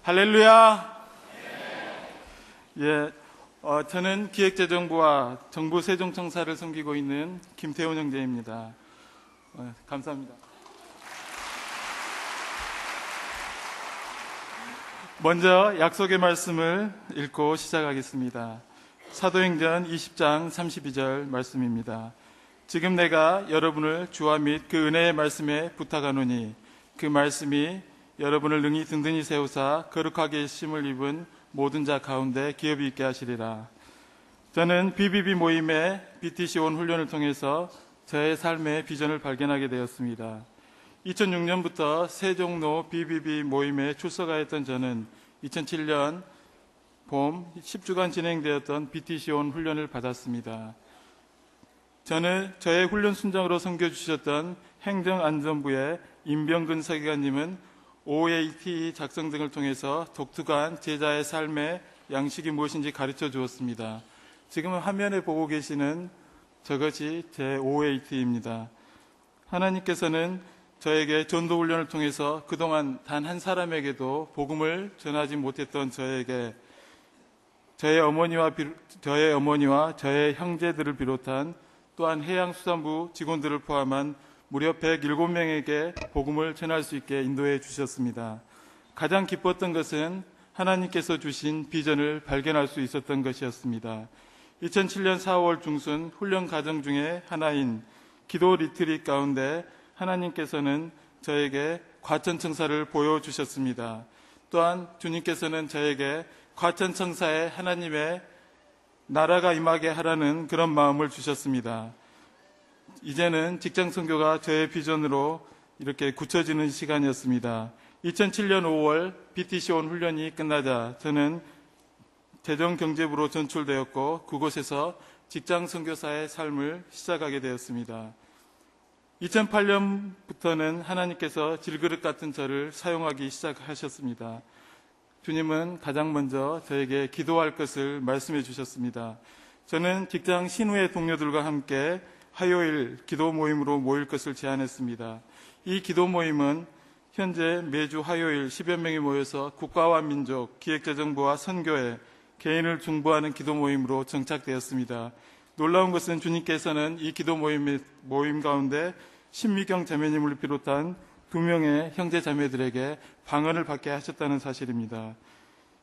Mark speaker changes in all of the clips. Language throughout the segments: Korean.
Speaker 1: 할렐루야. 예, 저는 기획재정부와 정부 세종청사를 섬기고 있는 김태훈 형제입니다. 감사합니다. 먼저 약속의 말씀을 읽고 시작하겠습니다. 사도행전 20장 32절 말씀입니다. 지금 내가 여러분을 주와 및 그 은혜의 말씀에 부탁하노니 그 말씀이 여러분을 능히 든든히 세우사 거룩하게 심을 입은 모든 자 가운데 기업이 있게 하시리라. 저는 BBB 모임의 BTC 온 훈련을 통해서 저의 삶의 비전을 발견하게 되었습니다. 2006년부터 세종로 BBB 모임에 출석하였던 저는 2007년 봄 10주간 진행되었던 BTC 온 훈련을 받았습니다. 저는 저의 훈련 순장으로 섬겨주셨던 행정안전부의 임병근 서기관님은 OAT 작성 등을 통해서 독특한 제자의 삶의 양식이 무엇인지 가르쳐 주었습니다. 지금 화면에 보고 계시는 저것이 제 OAT입니다. 하나님께서는 저에게 전도훈련을 통해서 그동안 단 한 사람에게도 복음을 전하지 못했던 저에게 저의 어머니와 저의 형제들을 비롯한 또한 해양수산부 직원들을 포함한 무려 107명에게 복음을 전할 수 있게 인도해 주셨습니다. 가장 기뻤던 것은 하나님께서 주신 비전을 발견할 수 있었던 것이었습니다. 2007년 4월 중순 훈련 과정 중에 하나인 기도 리트릿 가운데 하나님께서는 저에게 과천청사를 보여주셨습니다. 또한 주님께서는 저에게 과천청사에 하나님의 나라가 임하게 하라는 그런 마음을 주셨습니다. 이제는 직장 선교가 저의 비전으로 이렇게 굳혀지는 시간이었습니다. 2007년 5월 BTC 온 훈련이 끝나자 저는 재정경제부로 전출되었고 그곳에서 직장 선교사의 삶을 시작하게 되었습니다. 2008년부터는 하나님께서 질그릇 같은 저를 사용하기 시작하셨습니다. 주님은 가장 먼저 저에게 기도할 것을 말씀해 주셨습니다. 저는 직장 신우의 동료들과 함께 화요일 기도 모임으로 모일 것을 제안했습니다. 이 기도 모임은 현재 매주 화요일 10여 명이 모여서 국가와 민족, 기획재정부와 선교회, 개인을 중보하는 기도 모임으로 정착되었습니다. 놀라운 것은 주님께서는 이 기도 모임 가운데 신미경 자매님을 비롯한 2명의 형제 자매들에게 방언을 받게 하셨다는 사실입니다.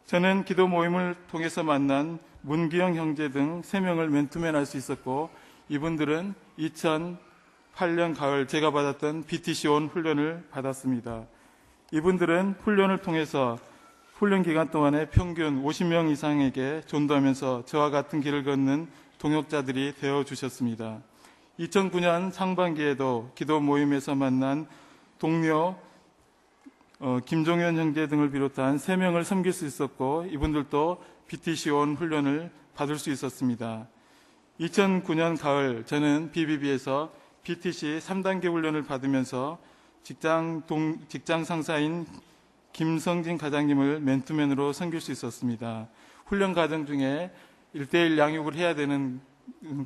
Speaker 1: 저는 기도 모임을 통해서 만난 문기영 형제 등 3명을 맨투맨할 수 있었고 이분들은 2008년 가을 제가 받았던 BTC 온 훈련을 받았습니다. 이분들은 훈련을 통해서 훈련 기간 동안에 평균 50명 이상에게 전도하면서 저와 같은 길을 걷는 동역자들이 되어주셨습니다. 2009년 상반기에도 기도 모임에서 만난 동료 김종현 형제 등을 비롯한 3명을 섬길 수 있었고 이분들도 BTC 온 훈련을 받을 수 있었습니다. 2009년 가을 저는 BBB에서 BTC 3단계 훈련을 받으면서 직장 상사인 김성진 과장님을 맨투맨으로 섬길 수 있었습니다. 훈련 과정 중에 1:1 양육을 해야 되는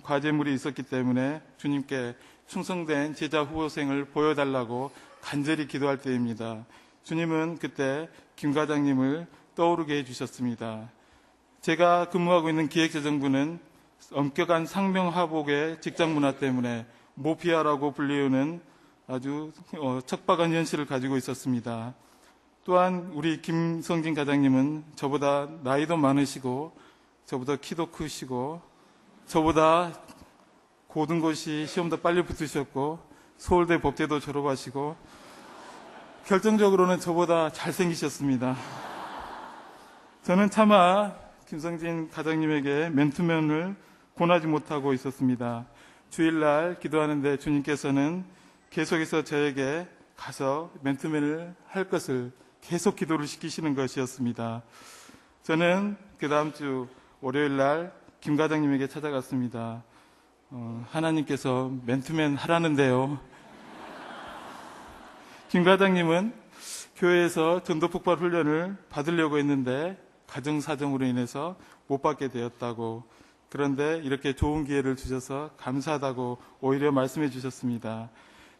Speaker 1: 과제물이 있었기 때문에 주님께 충성된 제자 후보생을 보여달라고 간절히 기도할 때입니다. 주님은 그때 김 과장님을 떠오르게 해주셨습니다. 제가 근무하고 있는 기획재정부는 엄격한 상명하복의 직장 문화 때문에 모피아라고 불리우는 아주 척박한 현실을 가지고 있었습니다. 또한 우리 김성진 과장님은 저보다 나이도 많으시고 저보다 키도 크시고 저보다 고등고시 시험도 빨리 붙으셨고 서울대 법대도 졸업하시고 결정적으로는 저보다 잘생기셨습니다. 저는 차마 김성진 과장님에게 맨투맨을 권하지 못하고 있었습니다. 주일날 기도하는데 주님께서는 계속해서 저에게 가서 맨투맨을 할 것을 계속 기도를 시키시는 것이었습니다. 저는 그 다음 주 월요일날 김 과장님에게 찾아갔습니다. 하나님께서 맨투맨 하라는데요. 김 과장님은 교회에서 전도폭발 훈련을 받으려고 했는데 가정사정으로 인해서 못 받게 되었다고, 그런데 이렇게 좋은 기회를 주셔서 감사하다고 오히려 말씀해 주셨습니다.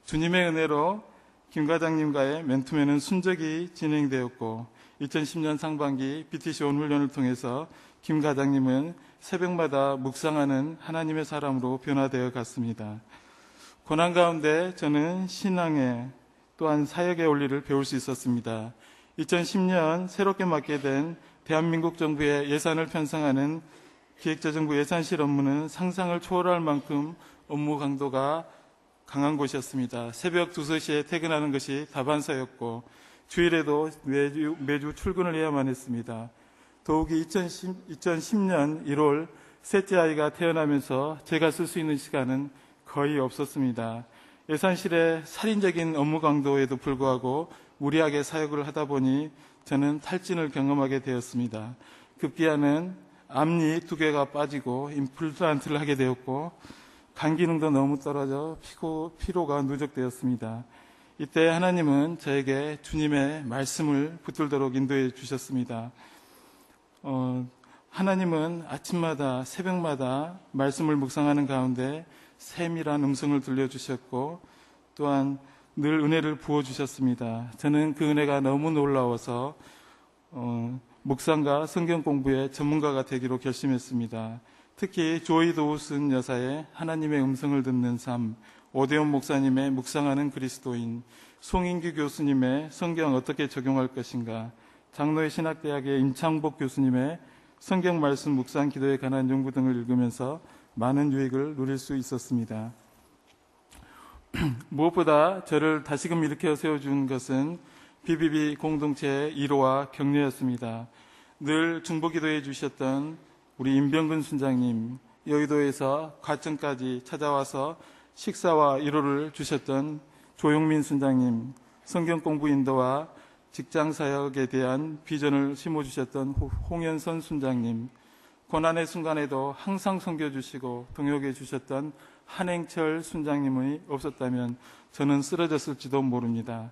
Speaker 1: 주님의 은혜로 김 과장님과의 맨투맨은 순적이 진행되었고 2010년 상반기 BTC 온 훈련을 통해서 김 과장님은 새벽마다 묵상하는 하나님의 사람으로 변화되어 갔습니다. 고난 가운데 저는 신앙의 또한 사역의 원리를 배울 수 있었습니다. 2010년 새롭게 맡게 된 대한민국 정부의 예산을 편성하는 기획재정부 예산실 업무는 상상을 초월할 만큼 업무 강도가 강한 곳이었습니다. 새벽 2, 3시에 퇴근하는 것이 다반사였고 주일에도 매주 출근을 해야만 했습니다. 더욱이 2010년 1월 셋째 아이가 태어나면서 제가 쓸 수 있는 시간은 거의 없었습니다. 예산실의 살인적인 업무 강도에도 불구하고 무리하게 사역을 하다 보니 저는 탈진을 경험하게 되었습니다. 급기야는 앞니 2개가 빠지고 임플란트를 하게 되었고 간 기능도 너무 떨어져 피로가 누적되었습니다. 이때 하나님은 저에게 주님의 말씀을 붙들도록 인도해 주셨습니다. 하나님은 아침마다 새벽마다 말씀을 묵상하는 가운데 세밀한 음성을 들려주셨고 또한 늘 은혜를 부어주셨습니다. 저는 그 은혜가 너무 놀라워서 묵상과 성경 공부의 전문가가 되기로 결심했습니다. 특히 조이 도우슨 여사의 하나님의 음성을 듣는 삶, 오대원 목사님의 묵상하는 그리스도인, 송인규 교수님의 성경 어떻게 적용할 것인가, 장로의 신학대학의 임창복 교수님의 성경 말씀 묵상 기도에 관한 연구 등을 읽으면서 많은 유익을 누릴 수 있었습니다. 무엇보다 저를 다시금 일으켜 세워준 것은 BBB 공동체의 위로와 격려였습니다. 늘 중보기도해 주셨던 우리 임병근 순장님, 여의도에서 과천까지 찾아와서 식사와 위로를 주셨던 조용민 순장님, 성경 공부 인도와 직장 사역에 대한 비전을 심어주셨던 홍현선 순장님, 고난의 순간에도 항상 섬겨주시고 동역해 주셨던 한행철 순장님이 없었다면 저는 쓰러졌을지도 모릅니다.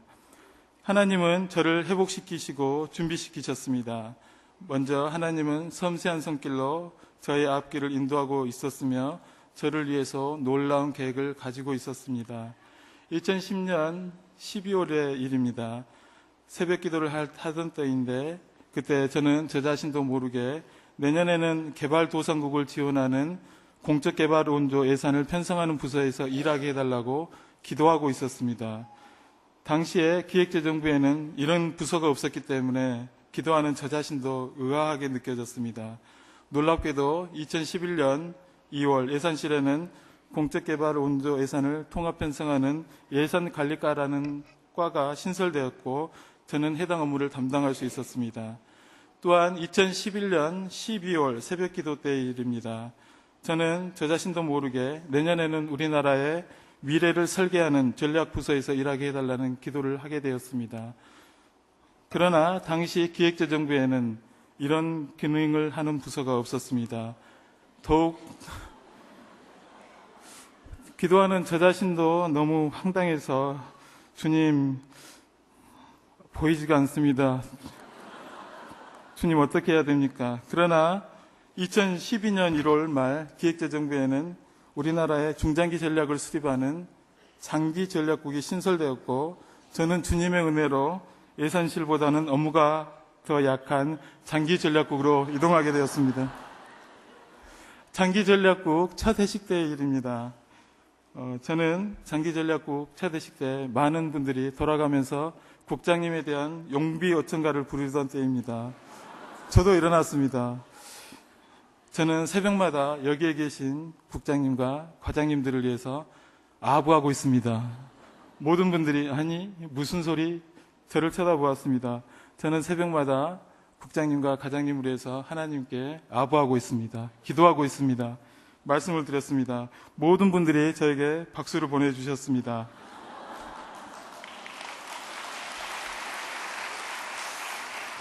Speaker 1: 하나님은 저를 회복시키시고 준비시키셨습니다. 먼저 하나님은 섬세한 손길로 저의 앞길을 인도하고 있었으며 저를 위해서 놀라운 계획을 가지고 있었습니다. 2010년 12월의 일입니다. 새벽 기도를 하던 때인데 그때 저는 저 자신도 모르게 내년에는 개발도상국을 지원하는 공적개발원조 예산을 편성하는 부서에서 일하게 해달라고 기도하고 있었습니다. 당시에 기획재정부에는 이런 부서가 없었기 때문에 기도하는 저 자신도 의아하게 느껴졌습니다. 놀랍게도 2011년 2월 예산실에는 공적개발원조 예산을 통합 편성하는 예산관리과라는 과가 신설되었고 저는 해당 업무를 담당할 수 있었습니다. 또한 2011년 12월 새벽 기도 때의 일입니다. 저는 저 자신도 모르게 내년에는 우리나라의 미래를 설계하는 전략부서에서 일하게 해달라는 기도를 하게 되었습니다. 그러나 당시 기획재정부에는 이런 기능을 하는 부서가 없었습니다. 더욱 기도하는 저 자신도 너무 황당해서 주님 보이지가 않습니다. 주님 어떻게 해야 됩니까? 그러나 2012년 1월 말 기획재정부에는 우리나라의 중장기 전략을 수립하는 장기 전략국이 신설되었고 저는 주님의 은혜로 예산실보다는 업무가 더 약한 장기 전략국으로 이동하게 되었습니다. 장기 전략국 첫 회식 때의 일입니다. 저는 장기 전략국 첫 회식 때 많은 분들이 돌아가면서 국장님에 대한 용비 어천가를 부르던 때입니다. 저도 일어났습니다. 저는 새벽마다 여기에 계신 국장님과 과장님들을 위해서 아부하고 있습니다. 모든 분들이 아니 무슨 소리 저를 쳐다보았습니다. 저는 새벽마다 국장님과 과장님을 위해서 하나님께 아부하고 있습니다. 기도하고 있습니다. 말씀을 드렸습니다. 모든 분들이 저에게 박수를 보내주셨습니다.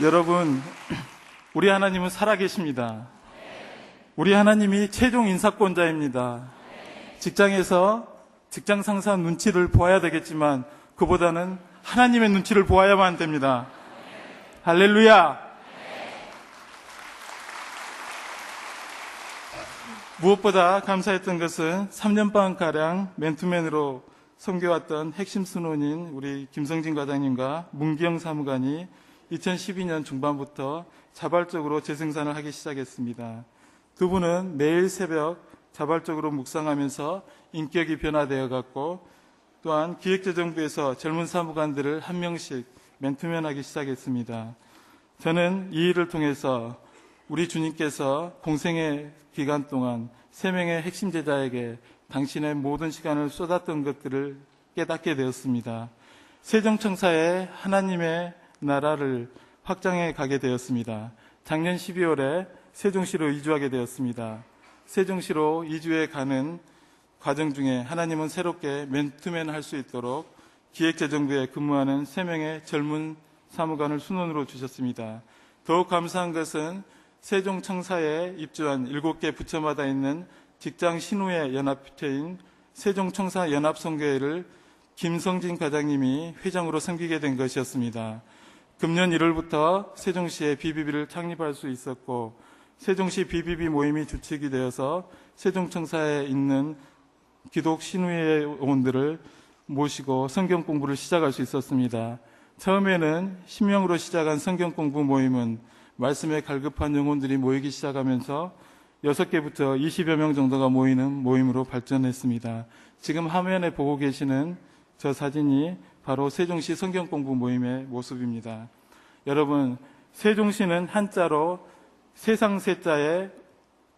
Speaker 1: 여러분, 우리 하나님은 살아계십니다. 우리 하나님이 최종 인사권자입니다. 직장에서 직장 상사 눈치를 보아야 되겠지만 그보다는 하나님의 눈치를 보아야만 됩니다. 할렐루야! 무엇보다 감사했던 것은 3년반가량 맨투맨으로 섬겨왔던 핵심 순원인 우리 김성진 과장님과 문기영 사무관이 2012년 중반부터 자발적으로 재생산을 하기 시작했습니다. 두 분은 매일 새벽 자발적으로 묵상하면서 인격이 변화되어 갔고, 또한 기획재정부에서 젊은 사무관들을 한 명씩 맨투맨하기 시작했습니다. 저는 이 일을 통해서 우리 주님께서 공생의 기간 동안 3명의 핵심 제자에게 당신의 모든 시간을 쏟았던 것들을 깨닫게 되었습니다. 세종청사에 하나님의 나라를 확장해 가게 되었습니다. 작년 12월에 세종시로 이주하게 되었습니다. 세종시로 이주해 가는 과정 중에 하나님은 새롭게 맨투맨 할 수 있도록 기획재정부에 근무하는 3명의 젊은 사무관을 순원으로 주셨습니다. 더욱 감사한 것은 세종청사에 입주한 7개 부처마다 있는 직장 신우회 연합체인 세종청사 연합선교회를 김성진 과장님이 회장으로 섬기게 된 것이었습니다. 금년 1월부터 세종시에 BBB를 창립할 수 있었고, 세종시 BBB 모임이 주축이 되어서 세종청사에 있는 기독 신우회원들을 모시고 성경 공부를 시작할 수 있었습니다. 처음에는 10명으로 시작한 성경 공부 모임은 말씀에 갈급한 영혼들이 모이기 시작하면서 6개부터 20여 명 정도가 모이는 모임으로 발전했습니다. 지금 화면에 보고 계시는 저 사진이 바로 세종시 성경 공부 모임의 모습입니다. 여러분, 세종시는 한자로 세상 세자에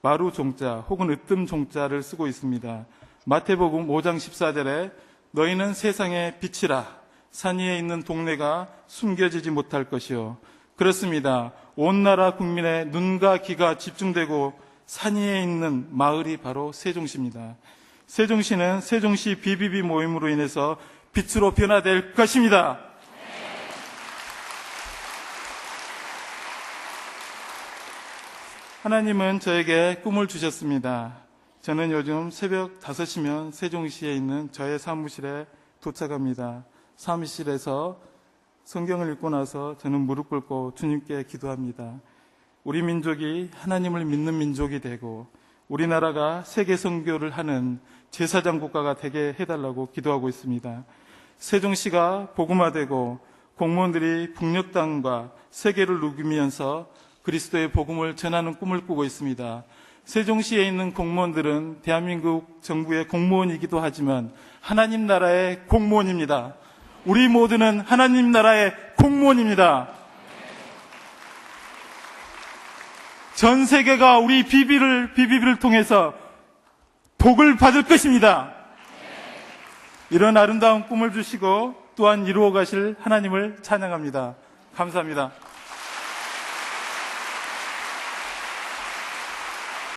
Speaker 1: 마루 종자 혹은 으뜸 종자를 쓰고 있습니다. 마태복음 5장 14절에 너희는 세상의 빛이라, 산 위에 있는 동네가 숨겨지지 못할 것이요. 그렇습니다. 온 나라 국민의 눈과 귀가 집중되고 산 위에 있는 마을이 바로 세종시입니다. 세종시는 세종시 BBB 모임으로 인해서 빛으로 변화될 것입니다. 하나님은 저에게 꿈을 주셨습니다. 저는 요즘 새벽 5시면 세종시에 있는 저의 사무실에 도착합니다. 사무실에서 성경을 읽고 나서 저는 무릎 꿇고 주님께 기도합니다. 우리 민족이 하나님을 믿는 민족이 되고 우리나라가 세계 선교를 하는 제사장 국가가 되게 해달라고 기도하고 있습니다. 세종시가 복음화되고 공무원들이 북녘 땅과 세계를 누비면서 그리스도의 복음을 전하는 꿈을 꾸고 있습니다. 세종시에 있는 공무원들은 대한민국 정부의 공무원이기도 하지만 하나님 나라의 공무원입니다. 우리 모두는 하나님 나라의 공무원입니다. 전 세계가 우리 BBB를 통해서 복을 받을 것입니다. 이런 아름다운 꿈을 주시고 또한 이루어 가실 하나님을 찬양합니다. 감사합니다.